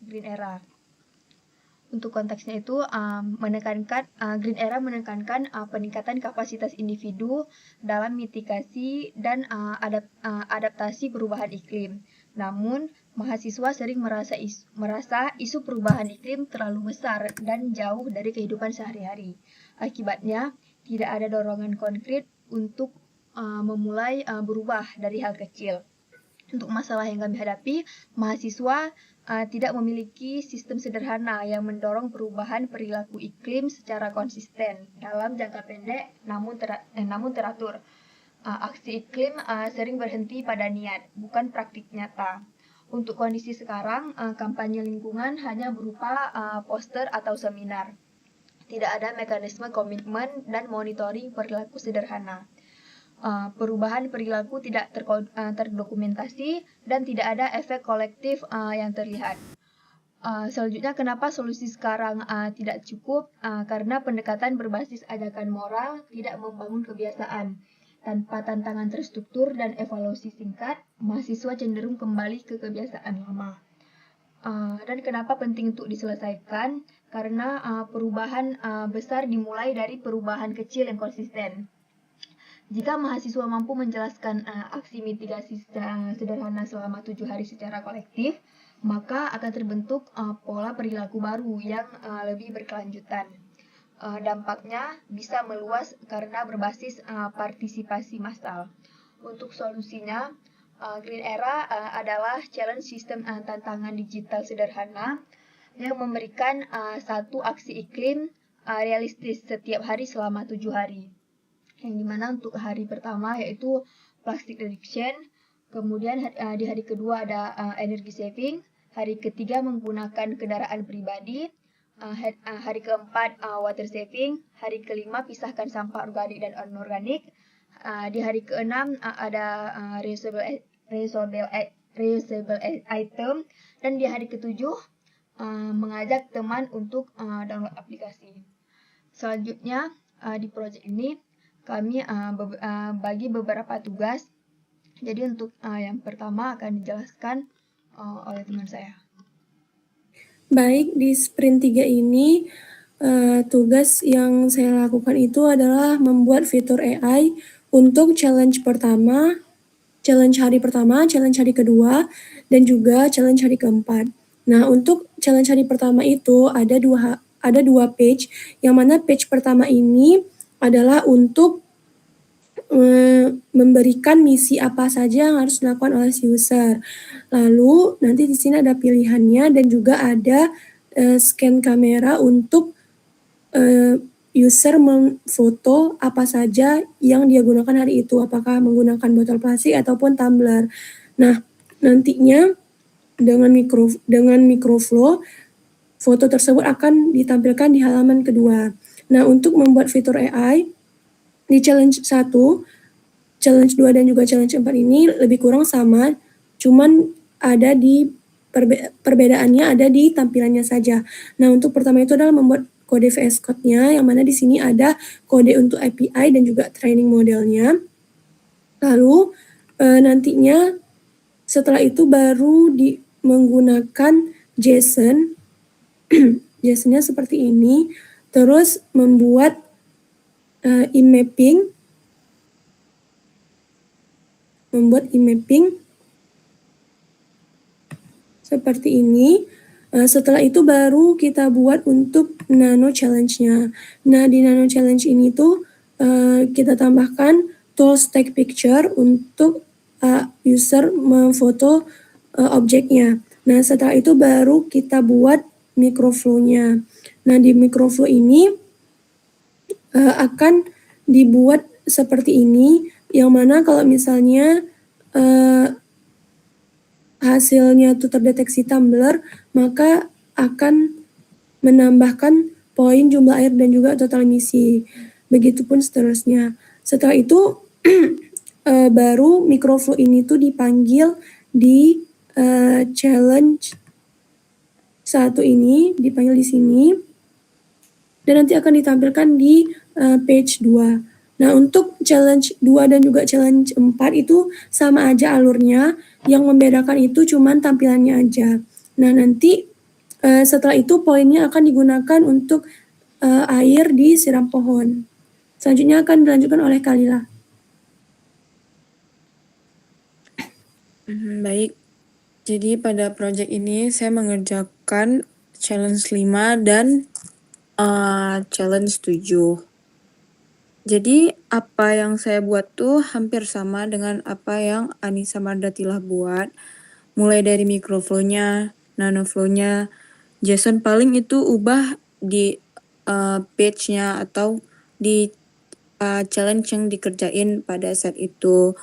Green Era. Untuk konteksnya itu Green Era menekankan peningkatan kapasitas individu dalam mitigasi dan adaptasi perubahan iklim. Namun, mahasiswa sering merasa isu perubahan iklim terlalu besar dan jauh dari kehidupan sehari-hari. Akibatnya, tidak ada dorongan konkret untuk memulai berubah dari hal kecil. Untuk masalah yang kami hadapi, mahasiswa tidak memiliki sistem sederhana yang mendorong perubahan perilaku iklim secara konsisten dalam jangka pendek namun teratur. Aksi iklim sering berhenti pada niat, bukan praktik nyata. Untuk kondisi sekarang, kampanye lingkungan hanya berupa poster atau seminar. Tidak ada mekanisme komitmen dan monitoring perilaku sederhana. Perubahan perilaku tidak terdokumentasi dan tidak ada efek kolektif yang terlihat. Selanjutnya, kenapa solusi sekarang tidak cukup? Karena pendekatan berbasis ajakan moral tidak membangun kebiasaan. Tanpa tantangan terstruktur dan evaluasi singkat, mahasiswa cenderung kembali ke kebiasaan lama. Dan kenapa penting untuk diselesaikan? Karena perubahan besar dimulai dari perubahan kecil yang konsisten. Jika mahasiswa mampu menjelaskan aksi mitigasi sederhana selama 7 hari secara kolektif, maka akan terbentuk pola perilaku baru yang lebih berkelanjutan. Dampaknya bisa meluas karena berbasis partisipasi massal. Untuk solusinya, Green Era adalah challenge sistem tantangan digital sederhana yang memberikan satu aksi iklim realistis setiap hari selama 7 hari. Yang dimana untuk hari pertama yaitu plastic reduction, kemudian di hari kedua ada energy saving, hari ketiga menggunakan kendaraan pribadi, hari keempat water saving, hari kelima pisahkan sampah organik dan anorganik, di hari keenam ada reusable item, dan di hari ketujuh mengajak teman untuk download aplikasi. Selanjutnya di project ini kami bagi beberapa tugas. Jadi untuk yang pertama akan dijelaskan oleh teman saya. Baik, di sprint 3 ini tugas yang saya lakukan itu adalah membuat fitur AI untuk challenge pertama, challenge hari pertama, challenge hari kedua, dan juga challenge hari keempat. Nah, untuk challenge hari pertama itu ada dua page, yang mana page pertama ini adalah untuk memberikan misi apa saja yang harus dilakukan oleh si user. Lalu nanti di sini ada pilihannya dan juga ada scan kamera untuk user memfoto apa saja yang dia gunakan hari itu, apakah menggunakan botol plastik ataupun tumbler. Nah, nantinya dengan microflow foto tersebut akan ditampilkan di halaman kedua. Nah, untuk membuat fitur AI di challenge 1, challenge 2 dan juga challenge 4 ini lebih kurang sama, cuman ada di perbedaannya ada di tampilannya saja. Nah, untuk pertama itu adalah membuat kode VS Code-nya, yang mana di sini ada kode untuk API dan juga training modelnya. Lalu nantinya setelah itu baru menggunakan JSON. JSON-nya seperti ini, terus membuat e-mapping, seperti ini. Setelah itu baru kita buat untuk nano challenge-nya. Nah, di nano challenge ini tuh kita tambahkan tools take picture untuk user memfoto objeknya. Nah, setelah itu baru kita buat microflow-nya. Nah, di microflow ini akan dibuat seperti ini, yang mana kalau misalnya hasilnya itu terdeteksi tumbler, maka akan menambahkan poin jumlah air dan juga total emisi. Begitupun seterusnya. Setelah itu baru microflow ini tuh dipanggil di challenge 1 ini, dipanggil di sini, dan nanti akan ditampilkan di page 2. Nah, untuk challenge 2 dan juga challenge 4 itu sama aja alurnya, yang membedakan itu cuman tampilannya aja. Nah, nanti Setelah itu poinnya akan digunakan untuk air disiram pohon. Selanjutnya akan dilanjutkan oleh Kalila. Baik, jadi pada project ini saya mengerjakan challenge 5 dan challenge 7. Jadi apa yang saya buat tuh hampir sama dengan apa yang Anissa Mardatilah buat. Mulai dari microflow-nya, nanoflow-nya, JSON paling itu ubah di page-nya atau di challenge yang dikerjain pada saat itu.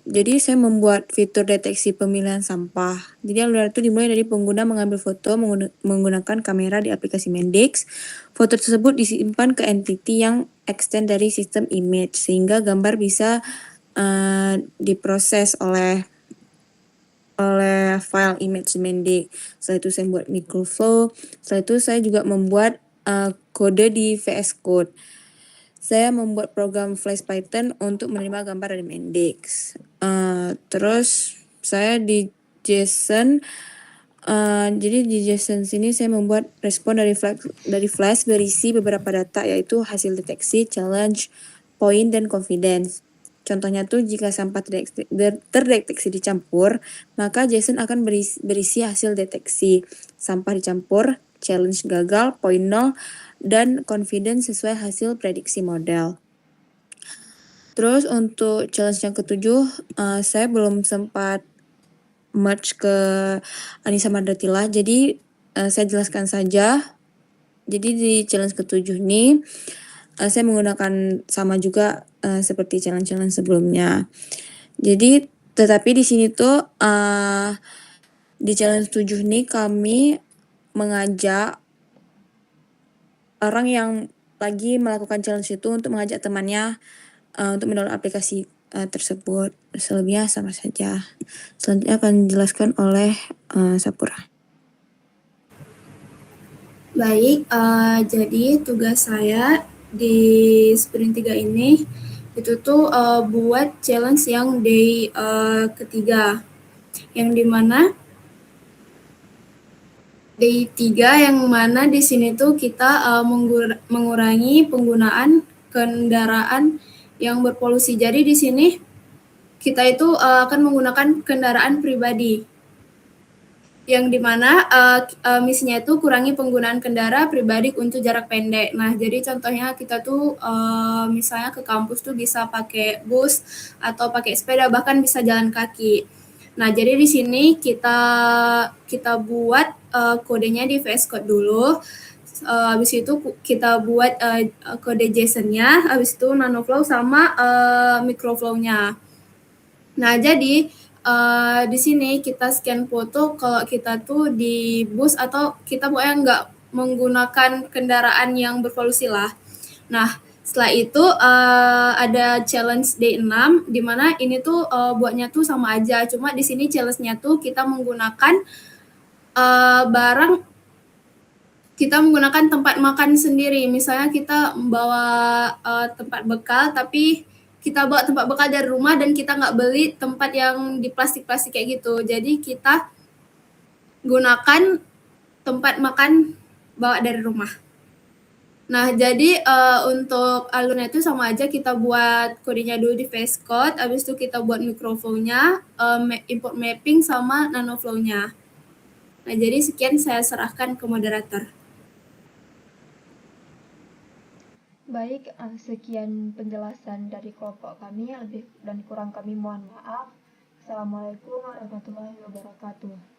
Jadi saya membuat fitur deteksi pemilihan sampah. Jadi alur itu dimulai dari pengguna mengambil foto menggunakan kamera di aplikasi Mendix. Foto tersebut disimpan ke entity yang extend dari sistem image sehingga gambar bisa diproses oleh file image Mendix. Setelah itu saya buat microflow. Setelah itu saya juga membuat kode di VS Code. Saya membuat program Flash Python untuk menerima gambar dari Mendix. Terus saya di JSON, jadi di JSON sini saya membuat respon dari Flash berisi beberapa data yaitu hasil deteksi, challenge, point, dan confidence. Contohnya tuh jika sampah terdeteksi dicampur, maka JSON akan berisi hasil deteksi. Sampah dicampur, challenge gagal, point 0, dan confidence sesuai hasil prediksi model. Terus untuk challenge yang ketujuh, saya belum sempat merge ke Anissa Mardatilah, jadi saya jelaskan saja. Jadi di challenge ketujuh ini, saya menggunakan sama juga seperti challenge-challenge sebelumnya. Jadi tetapi di sini tuh di challenge 7 ini kami mengajak orang yang lagi melakukan challenge itu untuk mengajak temannya untuk mendownload aplikasi tersebut. Selebihnya sama saja. Selanjutnya akan dijelaskan oleh Sapura. Baik, jadi tugas saya di sprint 3 ini itu tuh buat challenge yang day ketiga, yang dimana day 3 yang mana di sini tuh kita mengurangi penggunaan kendaraan yang berpolusi. Jadi di sini kita itu akan menggunakan kendaraan pribadi, yang dimana misinya itu kurangi penggunaan kendaraan pribadi untuk jarak pendek. Nah, jadi contohnya kita tuh misalnya ke kampus tuh bisa pakai bus atau pakai sepeda, bahkan bisa jalan kaki. Nah, jadi di sini kita buat kodenya di VS Code dulu. Habis itu kita buat kode JSON-nya, habis itu nanoflow sama microflow-nya. Nah, jadi di sini kita scan foto kalau kita tuh di bus atau kita pokoknya nggak menggunakan kendaraan yang berpolusi lah. Nah, setelah itu ada challenge day 6 di mana ini tuh buatnya tuh sama aja, cuma di sini challenge-nya tuh kita menggunakan kita menggunakan tempat makan sendiri. Misalnya kita membawa tempat bekal, tapi kita bawa tempat bekal dari rumah dan kita nggak beli tempat yang di plastik-plastik kayak gitu. Jadi kita gunakan tempat makan bawa dari rumah. Nah, jadi untuk alurnya itu sama aja, kita buat kodenya dulu di VS Code, habis itu kita buat microflow-nya, import mapping sama nanoflow-nya. Nah, jadi sekian saya serahkan ke moderator. Baik, sekian penjelasan dari kelompok kami. Lebih dan kurang kami mohon maaf. Assalamualaikum warahmatullahi wabarakatuh.